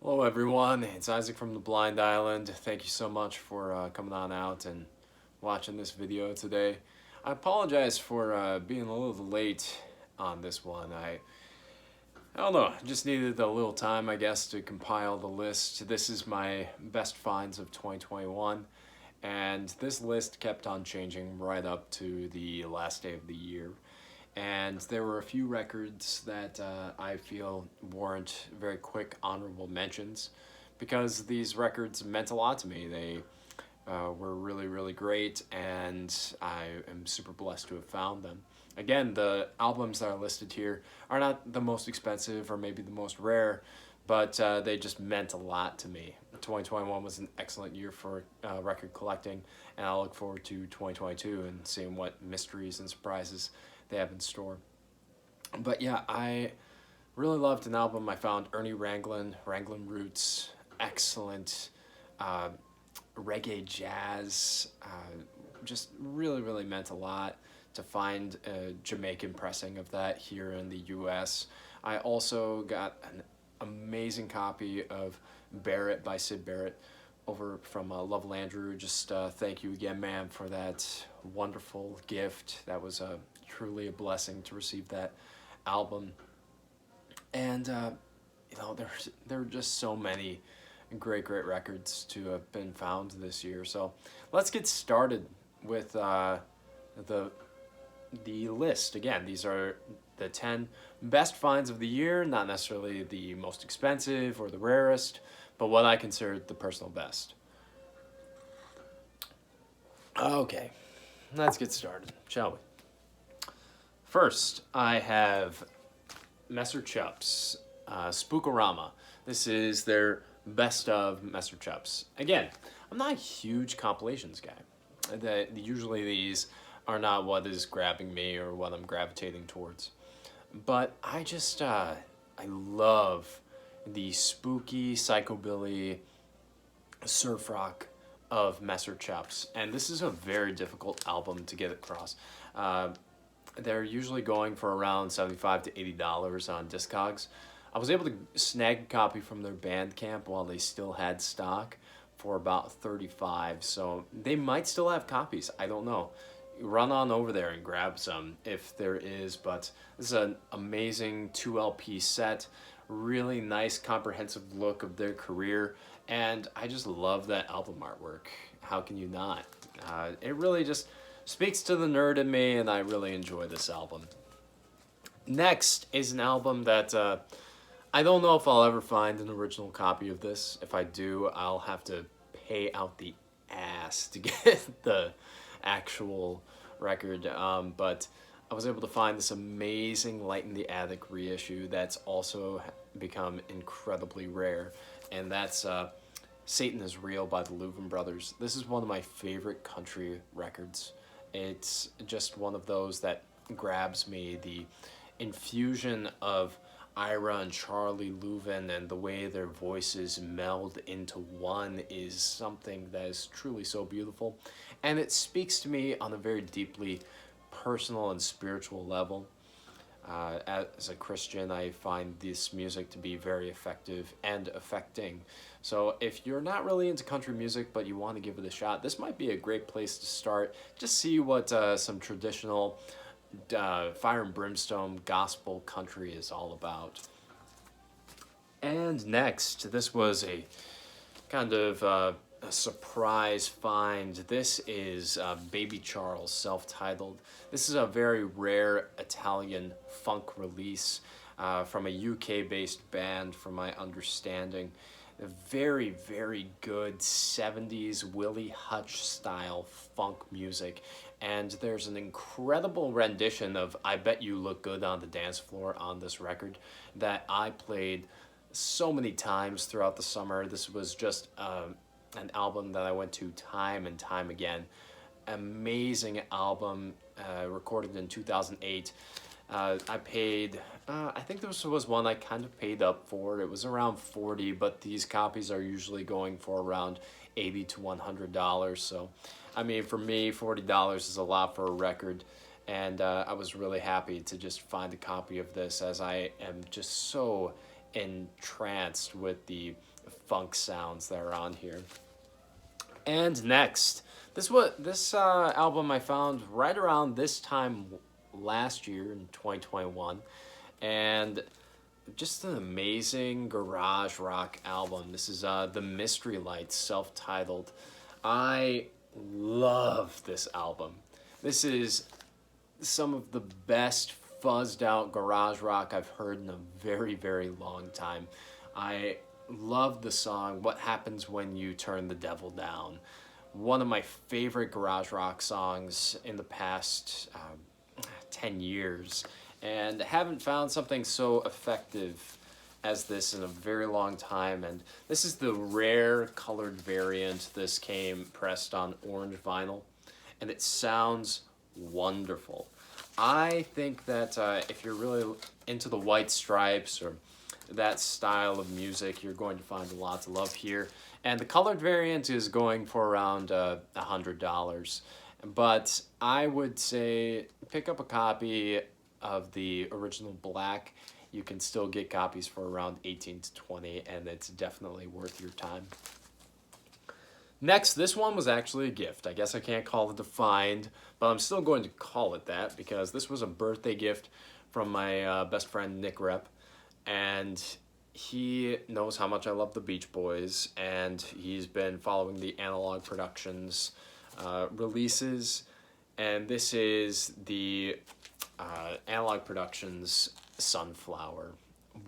Hello everyone, it's Isaac from the Blind Island. Thank you so much for coming on out and watching this video today. I apologize for being a little late on this one. I don't know, just needed a little time I guess to compile the list. This is my best finds of 2021 and this list kept on changing right up to the last day of the year. And there were a few records that I feel warrant very quick honorable mentions because these records meant a lot to me. They were really, really great, and I am super blessed to have found them. Again, the albums that are listed here are not the most expensive or maybe the most rare, but they just meant a lot to me. 2021 was an excellent year for record collecting, and I look forward to 2022 and seeing what mysteries and surprises they have in store. But yeah, I really loved an album I found, Ernie Ranglin Roots, excellent uh, reggae jazz, just really, really meant a lot to find a Jamaican pressing of that here in the US. I also got an amazing copy of Barrett by Sid Barrett over from Love Landrew. Just thank you again, ma'am, for that wonderful gift. That was truly a blessing to receive that album. And there are just so many great records to have been found this year. So let's get started with the list. Again, these are the 10 best finds of the year, not necessarily the most expensive or the rarest, but what I consider the personal best. Okay, let's get started, shall we? First, I have Messer Chups, Spookorama. This is their best of Messer Chups. Again, I'm not a huge compilations guy. Usually these are not what is grabbing me or what I'm gravitating towards. But I just, I love the spooky psychobilly surf rock of Messer Chups. And this is a very difficult album to get across. They're usually going for around $75 to $80 on Discogs. I was able to snag a copy from their Bandcamp while they still had stock for about $35. So they might still have copies. I don't know. Run on over there and grab some if there is. But this is an amazing 2 LP set. Really nice comprehensive look of their career. And I just love that album artwork. How can you not? It really just speaks to the nerd in me, and I really enjoy this album. Next is an album that I don't know if I'll ever find an original copy of this. If I do, I'll have to pay out the ass to get the actual record. But I was able to find this amazing Light in the Attic reissue that's also become incredibly rare, and that's Satan is Real by the Leuven brothers. This is one of my favorite country records. It's just one of those that grabs me. The infusion of Ira and Charlie Leuven and the way their voices meld into one is something that is truly so beautiful. And it speaks to me on a very deeply personal and spiritual level. As a Christian, I find this music to be very effective and affecting. So if you're not really into country music but you want to give it a shot, this might be a great place to start. Just see what some traditional fire and brimstone gospel country is all about. And next, this was a kind of a surprise find. This is Baby Charles, self-titled. This is a very rare Italian funk release from a UK-based band, from my understanding. A very, very good 70s Willie Hutch style funk music. And there's an incredible rendition of I Bet You Look Good on the Dance Floor on this record that I played so many times throughout the summer. This was just an album that I went to time and time again. Amazing album, recorded in 2008. I paid, I think this was one I kind of paid up for. It was around $40, but these copies are usually going for around $80 to $100. So, I mean, for me, $40 is a lot for a record. And I was really happy to just find a copy of this, as I am just so entranced with the funk sounds that are on here. And next, this album I found right around this time last year in 2021, and just an amazing garage rock album. This is the Mystery Lights, self-titled. I love this album. This is some of the best fuzzed out garage rock I've heard in a very, very long time. I love the song What Happens When You Turn the Devil Down. One of my favorite garage rock songs in the past 10 years, and haven't found something so effective as this in a very long time. And this is the rare colored variant. This came pressed on orange vinyl, and it sounds wonderful. I think that if you're really into the White Stripes or that style of music, you're going to find a lot to love here. And the colored variant is going for around $100. But I would say pick up a copy of the original black. You can still get copies for around 18 to 20, and it's definitely worth your time. Next, this one was actually a gift. I guess I can't call it a find, but I'm still going to call it that because this was a birthday gift from my best friend Nick Rep, and he knows how much I love the Beach Boys, and he's been following the Analog Productions releases, and this is the Analog Productions Sunflower.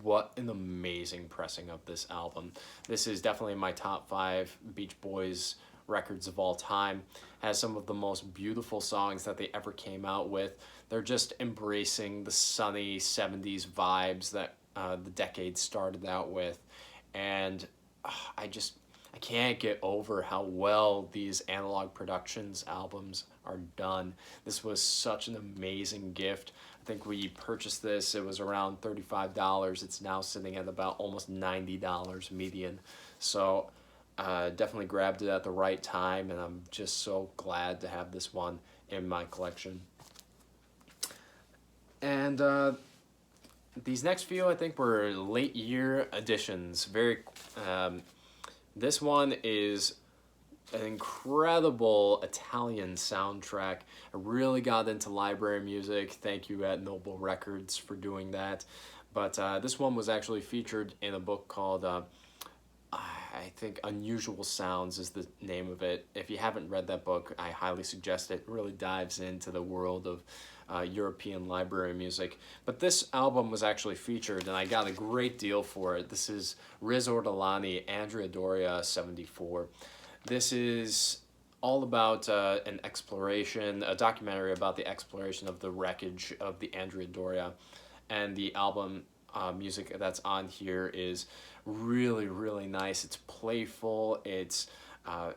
What an amazing pressing of this album. This is definitely my top 5 Beach Boys records of all time. Has some of the most beautiful songs that they ever came out with. They're just embracing the sunny 70s vibes that the decade started out with. And I can't get over how well these Analog Productions albums are done. This was such an amazing gift. I think we purchased this, it was around $35. It's now sitting at about almost $90 median. So definitely grabbed it at the right time, and I'm just so glad to have this one in my collection. And these next few, I think, were late year additions. This one is an incredible Italian soundtrack. I really got into library music. Thank you at Noble Records for doing that. But this one was actually featured in a book called, I think Unusual Sounds is the name of it. If you haven't read that book, I highly suggest it. It really dives into the world of European library music. But this album was actually featured, and I got a great deal for it. This is Riz Ortolani, Andrea Doria, 74. This is all about an exploration, a documentary about the exploration of the wreckage of the Andrea Doria. And the album music that's on here is really, really nice. It's playful, it's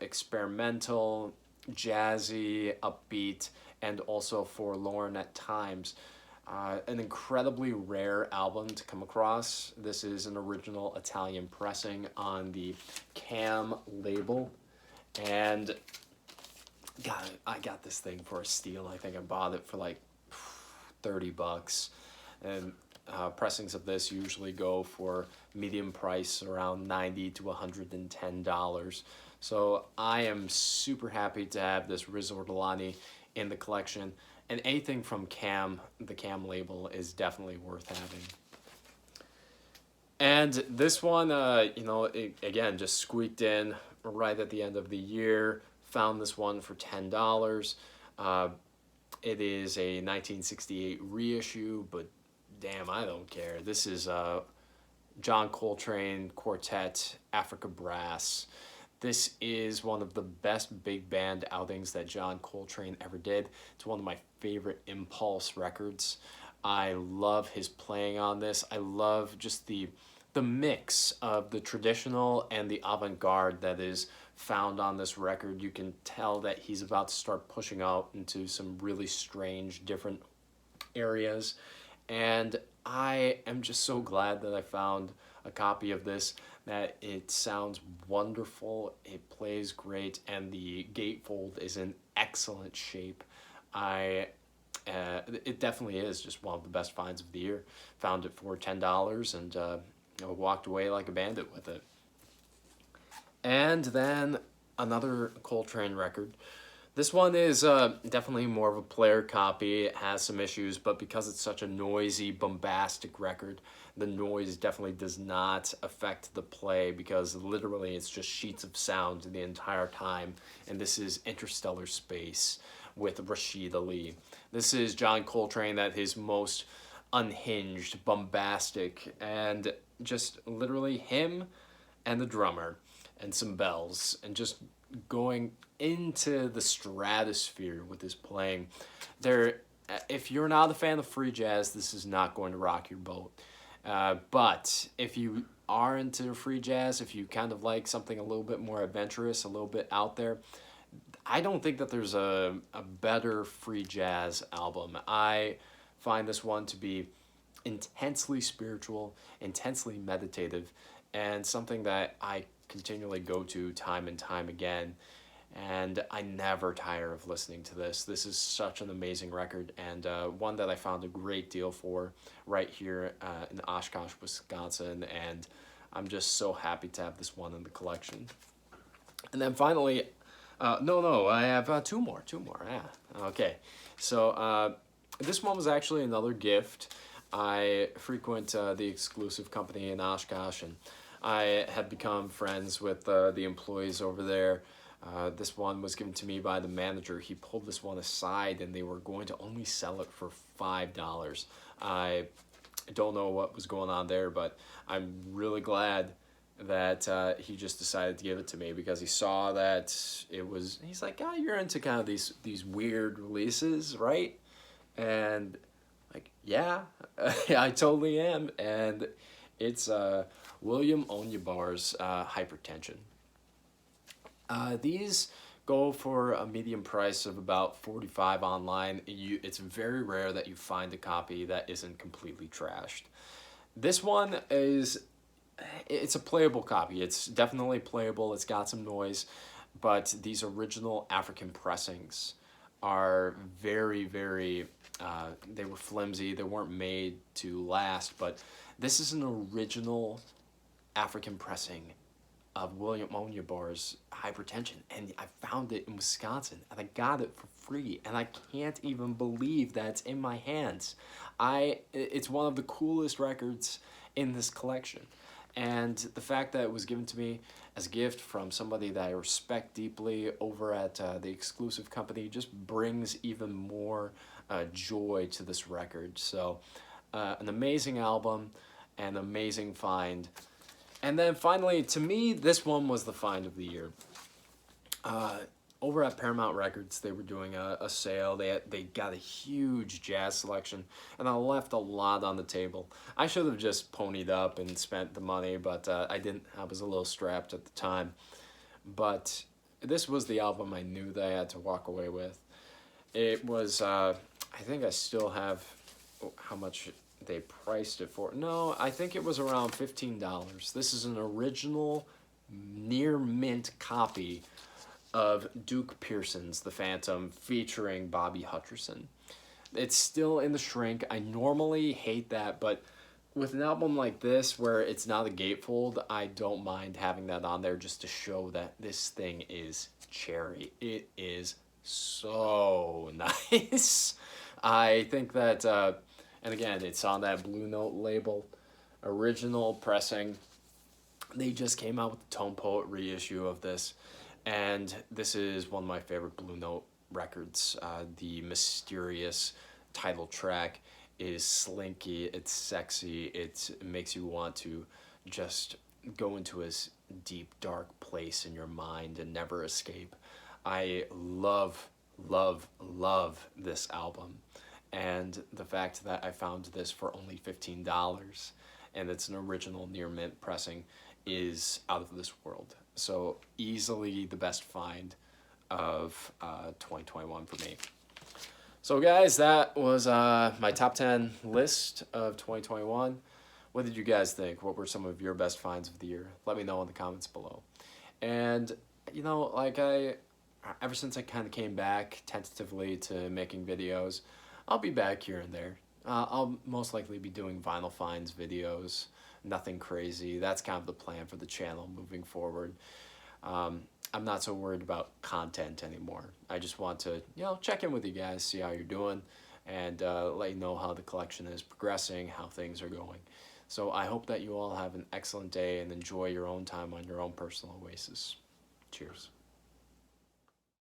experimental, jazzy, upbeat, and also forlorn at times. An incredibly rare album to come across. This is an original Italian pressing on the Cam label. And God, I got this thing for a steal. I think I bought it for like $30. And pressings of this usually go for medium price around $90 to $110. So I am super happy to have this Riz Ortolani in the collection. And anything from Cam, the Cam label, is definitely worth having. And this one, again, just squeaked in right at the end of the year. Found this one for $10. It is a 1968 reissue, but damn, I don't care. This is John Coltrane Quartet, Africa Brass. This is one of the best big band outings that John Coltrane ever did. It's one of my favorite Impulse records. I love his playing on this. I love just the mix of the traditional and the avant-garde that is found on this record. You can tell that he's about to start pushing out into some really strange, different areas. And I am just so glad that I found a copy of this, that it sounds wonderful, it plays great, and the gatefold is in excellent shape. It definitely is just one of the best finds of the year. Found it for $10, and walked away like a bandit with it. And then another Coltrane record. This one is definitely more of a player copy. It has some issues, but because it's such a noisy, bombastic record, the noise definitely does not affect the play because literally it's just sheets of sound the entire time. And this is Interstellar Space with Rashid Ali. This is John Coltrane at his most unhinged, bombastic, and just literally him and the drummer and some bells and just going into the stratosphere with his playing. There, if you're not a fan of free jazz, this is not going to rock your boat. But if you are into free jazz, if you kind of like something a little bit more adventurous, a little bit out there, I don't think that there's a better free jazz album. I find this one to be intensely spiritual, intensely meditative, and something that I continually go to time and time again. And I never tire of listening to this. This is such an amazing record, and one that I found a great deal for right here in Oshkosh, Wisconsin, and I'm just so happy to have this one in the collection. And then finally, no, I have two more, yeah. Okay, so this one was actually another gift. I frequent the exclusive company in Oshkosh, and I had become friends with the employees over there. This one was given to me by the manager. He pulled this one aside and they were going to only sell it for $5. I don't know what was going on there, but I'm really glad that he just decided to give it to me because he saw that it was, he's like, oh, you're into kind of these weird releases, right? And like, yeah, I totally am. And it's William Onyebar's Hypertension. These go for a medium price of about $45 online. It's very rare that you find a copy that isn't completely trashed. This one it's a playable copy. It's definitely playable. It's got some noise, but these original African pressings are very, very, they were flimsy. They weren't made to last, but this is an original African pressing of William Onyebar's Hypertension, and I found it in Wisconsin, and I got it for free, and I can't even believe that it's in my hands. It's one of the coolest records in this collection, and the fact that it was given to me as a gift from somebody that I respect deeply over at the exclusive company just brings even more joy to this record. So, an amazing album, an amazing find. And then finally, to me, this one was the find of the year. Over at Paramount Records, they were doing a sale. They got a huge jazz selection, and I left a lot on the table. I should have just ponied up and spent the money, but I didn't. I was a little strapped at the time. But this was the album I knew that I had to walk away with. It was, I think I still have how much they priced it for. No, I think it was around $15. This is an original near mint copy of Duke Pearson's The Phantom featuring Bobby Hutcherson. It's still in the shrink. I normally hate that, but with an album like this where it's not a gatefold, I don't mind having that on there just to show that this thing is cherry. It is so nice. I think that and again, it's on that Blue Note label, original pressing. They just came out with the Tone Poet reissue of this, and this is one of my favorite Blue Note records. The mysterious title track is slinky, it's sexy, it makes you want to just go into a deep, dark place in your mind and never escape. I love, love, love this album. And the fact that I found this for only $15 and it's an original near mint pressing is out of this world. So easily the best find of 2021 for me. So guys, that was my top 10 list of 2021. What did you guys think? What were some of your best finds of the year? Let me know in the comments below. And, you know, like ever since I kind of came back tentatively to making videos, I'll be back here and there. I'll most likely be doing vinyl finds videos nothing crazy. That's kind of the plan for the channel moving forward. I'm not so worried about content anymore. I just want to, check in with you guys, see how you're doing, and let you know how the collection is progressing, how things are going. So I hope that you all have an excellent day and enjoy your own time on your own personal oasis. Cheers.